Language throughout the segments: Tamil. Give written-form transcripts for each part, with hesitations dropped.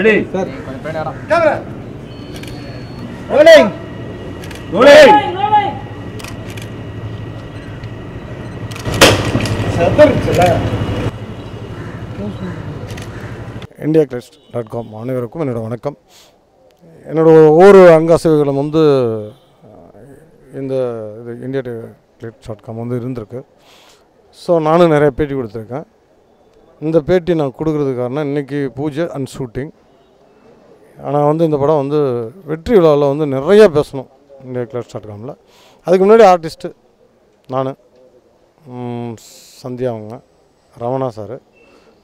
Ready sir camera rolling rolling சதர்ச்சல indiaclips.com அனைவருக்கும் என்னோட வணக்கம். என்னோட ஒவ்வொரு அங்காசைகளும் வந்து இந்த indiaclips.com வந்து இருந்திருக்கு. ஸோ நானும் நிறைய பேட்டி கொடுத்துருக்கேன். இந்த பேட்டி நான் கொடுக்குறது காரணம் இன்றைக்கி பூஜை அண்ட் ஷூட்டிங். ஆனால் வந்து இந்த படம் வந்து வெற்றி விழாவில் வந்து நிறையா பேசணும் indiaclips.comல. அதுக்கு முன்னாடி ஆர்டிஸ்ட்டு நான் சந்தியா அவங்க, ரமணா சார்,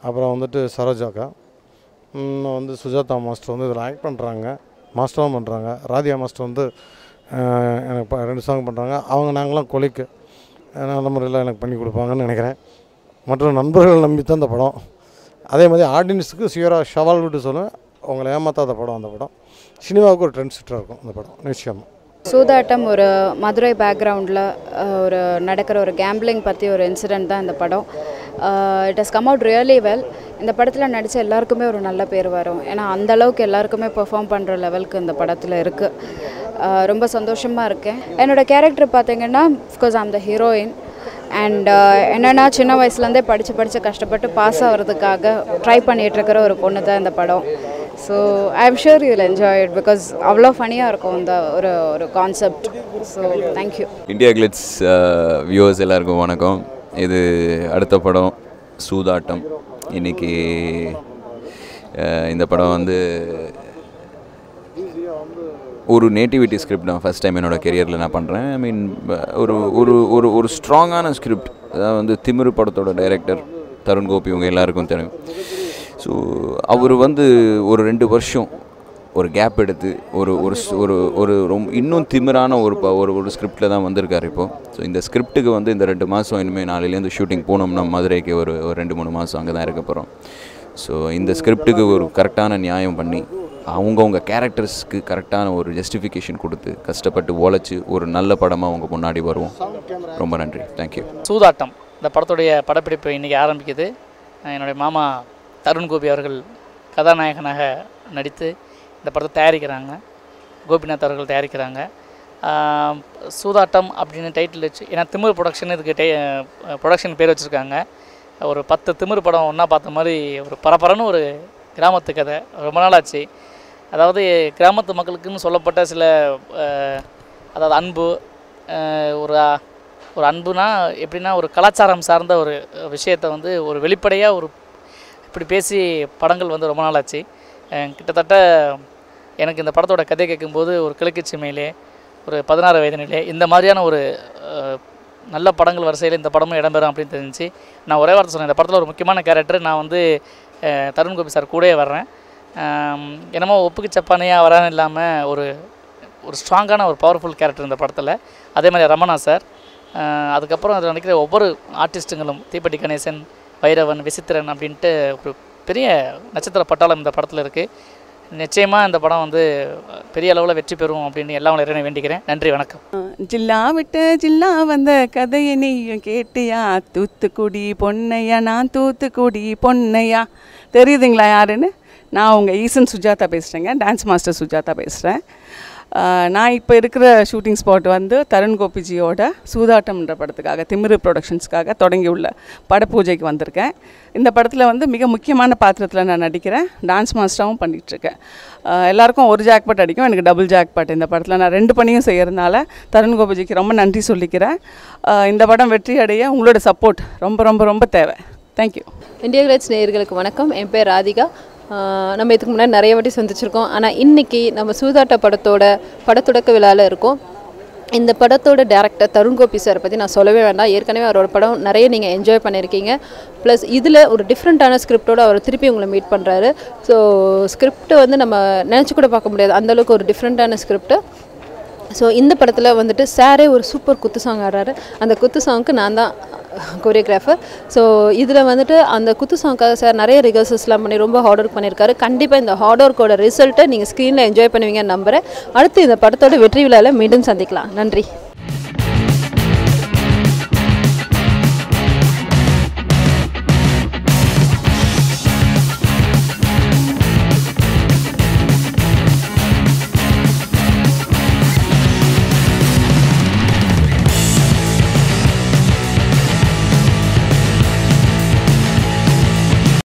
அப்புறம் வந்துட்டு சரோஜாக்கா, வந்து சுஜாதா மாஸ்டர் வந்து இதில் ஆக்ட் பண்ணுறாங்க, மாஸ்டரும் பண்ணுறாங்க. ராதியா மாஸ்டர் வந்து எனக்கு 2 சாங் பண்ணுறாங்க. அவங்க நாங்களாம் கொலைக்கு நல்ல முறையில் எனக்கு பண்ணி கொடுப்பாங்கன்னு நினைக்கிறேன். மற்ற நண்பர்கள் நம்பி தான் இந்த படம். அதே மாதிரி ஆடியன்ஸுக்கு சவால் விட்டு சொல்லுவேன், அவங்களை ஏமாத்தாத படம் அந்த படம். சினிமாவுக்கு ஒரு ட்ரெண்ட் செட்டராக இருக்கும் இந்த படம் நிச்சயமாக. சூதாட்டம் ஒரு மதுரை பேக்ரவுண்டில் ஒரு நடக்கிற ஒரு கேம்பிளிங் பற்றி ஒரு இன்சிடெண்ட் தான் இந்த படம். It has come out really well. இந்த படத்தில் நடித்த எல்லாருக்குமே ஒரு நல்ல பேர் வரும். ஏன்னா அந்தளவுக்கு எல்லாருக்குமே பெர்ஃபார்ம் பண்ணுற லெவலுக்கு இந்த படத்தில் இருக்குது. ரொம்ப சந்தோஷமாக இருக்கேன். என்னோடய கேரக்டர் பார்த்திங்கன்னா of course I'm the heroine. And என்னென்னா சின்ன வயசுலேருந்தே படித்து கஷ்டப்பட்டு பாஸ் ஆகிறதுக்காக ட்ரை பண்ணிகிட்ருக்கிற ஒரு பொண்ணு தான் இந்த படம். So I am sure you will enjoy it because அவ்வளோ ஃபனியாக இருக்கும் இந்த ஒரு concept. So thank you. India glitz viewers எல்லாருக்கும் வணக்கம். இது அடுத்த படம் சூதாட்டம். இன்றைக்கி இந்த படம் வந்து ஒரு நேட்டிவிட்டி ஸ்கிரிப்ட் நான் ஃபஸ்ட் டைம் என்னோடய கெரியரில் நான் பண்ணுறேன். ஐ மீன் ஒரு ஒரு ஒரு ஒரு ஸ்ட்ராங்கான ஸ்கிரிப்ட். அதாவது வந்து திமிரு படத்தோட டைரக்டர் தருண் கோபி இவங்க எல்லாருக்கும் தெரியும். ஸோ அவர் வந்து ஒரு 2 வருஷம் ஒரு கேப் எடுத்து ஒரு ஒரு ஒரு ரொம்ப இன்னும் திமிரான ஒரு ஸ்கிரிப்டில் தான் வந்திருக்கார் இப்போது. ஸோ இந்த ஸ்கிரிப்டுக்கு வந்து இந்த 2 மாதம் இனிமேல் நாளையிலேருந்து ஷூட்டிங் போனோம்னா மதுரைக்கு ஒரு 2-3 மாதம் அங்கே தான் இருக்க போகிறோம். ஸோ இந்த ஸ்கிரிப்டுக்கு ஒரு கரெக்டான நியாயம் பண்ணி அவங்கவுங்க கேரக்டர்ஸ்க்கு கரெக்டான ஒரு ஜஸ்டிஃபிகேஷன் கொடுத்து கஷ்டப்பட்டு உழைச்சி ஒரு நல்ல படமாக அவங்க முன்னாடி வருவோம். ரொம்ப நன்றி. தேங்க்யூ. சூதாட்டம் இந்த படத்துடைய படப்பிடிப்பு இன்றைக்கி ஆரம்பிக்குது. என்னுடைய மாமா தருண் கோபி அவர்கள் கதாநாயகனாக நடித்து இந்த படத்தை தயாரிக்கிறாங்க. கோபிநாத் அவர்கள் தயாரிக்கிறாங்க. சூதாட்டம் அப்படின்னு டைட்டில் வச்சு, ஏன்னா திமிர் ப்ரொடக்ஷன் இதுக்கு ப்ரொடக்ஷன் பேர் வச்சுருக்காங்க. ஒரு 10 திமிர் படம் ஒன்றா பார்த்த மாதிரி ஒரு பரபரன்னு ஒரு கிராமத்து கதை. ரொம்ப நாள் ஆச்சு. அதாவது கிராமத்து மக்களுக்குன்னு சொல்லப்பட்ட சில அதாவது அன்பு, ஒரு அன்புனா எப்படின்னா ஒரு கலாச்சாரம் சார்ந்த ஒரு விஷயத்தை வந்து ஒரு வெளிப்படையாக ஒரு இப்படி பேசி படங்கள் வந்து ரொம்ப நாள் ஆச்சு. கிட்டத்தட்ட எனக்கு இந்த படத்தோட கதை கேட்கும்போது ஒரு கிழக்குச்சிமையிலே ஒரு 16 வயதினிலே இந்த மாதிரியான ஒரு நல்ல படங்கள் வரிசையில் இந்த படமும் இடம்பெறும் அப்படின்னு தெரிஞ்சு நான் ஒரே வார்த்தை சொன்னேன், இந்த படத்தில் ஒரு முக்கியமான கேரக்டர் நான் வந்து தருண் கோபி சார் கூடயே வர்றேன். என்னமோ ஒப்புக்கு சப்பானையாக வரான்னு இல்லாமல் ஒரு ஸ்ட்ராங்கான ஒரு பவர்ஃபுல் கேரக்டர் இந்த படத்தில். அதே மாதிரி ரமணா சார், அதுக்கப்புறம் அதில் நினைக்கிற ஒவ்வொரு ஆர்டிஸ்ட்டுங்களும் தீப்பெட்டி கணேசன், வைரவன், விசித்திரன் அப்படின்ட்டு ஒரு பெரிய நட்சத்திர பட்டாளம் இந்த படத்தில் இருக்குது. நிச்சயமாக இந்த படம் வந்து பெரிய அளவில் வெற்றி பெறும் அப்படின்னு எல்லாம் இறைவனை வேண்டிக்கிறேன். நன்றி, வணக்கம். ஜில்லா விட்டு ஜில்லா வந்த கதையை நீயும் கேட்டியா, தூத்துக்குடி பொன்னையா, நான் தூத்துக்குடி பொன்னையா. தெரியுதுங்களா யாருன்னு? நான் உங்கள் ஈசன் சுஜாதா பேசுகிறேங்க, டான்ஸ் மாஸ்டர் சுஜாதா பேசுகிறேன். நான் இப்போ இருக்கிற ஷூட்டிங் ஸ்பாட் வந்து தருண் கோபிஜியோட சூதாட்டம்ன்ற படத்துக்காக திமிரு ப்ரொடக்ஷன்ஸ்க்காக தொடங்கியுள்ள படப்பூஜைக்கு வந்திருக்கேன். இந்த படத்தில் வந்து மிக முக்கியமான பாத்திரத்தில் நான் நடிக்கிறேன், டான்ஸ் மாஸ்டராகவும் பண்ணிகிட்ருக்கேன். எல்லாருக்கும் ஒரு ஜாக்பாட் அடிக்கும், எனக்கு டபுள் ஜாக்பாட். இந்த படத்தில் நான் 2 பணியும் செய்கிறதுனால தருண் கோபிஜிக்கு ரொம்ப நன்றி சொல்லிக்கிறேன். இந்த படம் வெற்றி அடைய உங்களோட சப்போர்ட் ரொம்ப ரொம்ப ரொம்ப தேவை. தேங்க்யூ. இந்தியா கிளிட்ஸ் நேயர்களுக்கு வணக்கம். என் பேர் ராதிகா. நம்ம இதுக்கு முன்னாடி நிறைய வாட்டி சந்திச்சிருக்கோம். ஆனால் இன்றைக்கி நம்ம சூதாட்ட படத்தொடக்க விழாவில் இருக்கோம். இந்த படத்தோட டேரக்டர் தருண் கோபி சார் பற்றி நான் சொல்லவே வேண்டாம். ஏற்கனவே அவரோட படம் நிறைய நீங்கள் என்ஜாய் பண்ணியிருக்கீங்க. ப்ளஸ் இதில் ஒரு டிஃப்ரெண்ட்டான ஸ்கிரிப்டோடு அவர் திருப்பி உங்களை மீட் பண்ணுறாரு. ஸோ ஸ்கிரிப்ட் வந்து நம்ம நினச்சி கூட பார்க்க முடியாது, அந்தளவுக்கு ஒரு டிஃப்ரெண்ட்டான ஸ்கிரிப்ட்டு. ஸோ இந்த படத்தில் வந்துட்டு சாரே ஒரு சூப்பர் குத்து சாங் ஆடுறாரு. அந்த குத்து சாங்க்கு நான் தான் கொரியோகிராஃபர். ஸோ இதில் வந்துட்டு அந்த குத்து சாங்க்காக சார் நிறைய ரிஹர்சல்ஸ்லாம் பண்ணி ரொம்ப ஹார்ட் ஒர்க் பண்ணியிருக்காரு. கண்டிப்பாக இந்த ஹார்ட் ஒர்க்கோட ரிசல்ட்டை நீங்கள் ஸ்க்ரீனில் என்ஜாய் பண்ணுவீங்கன்னு நம்புகிறேன். அடுத்து இந்த படத்தோட வெற்றி விழாவில் மீண்டும் சந்திக்கலாம். நன்றி.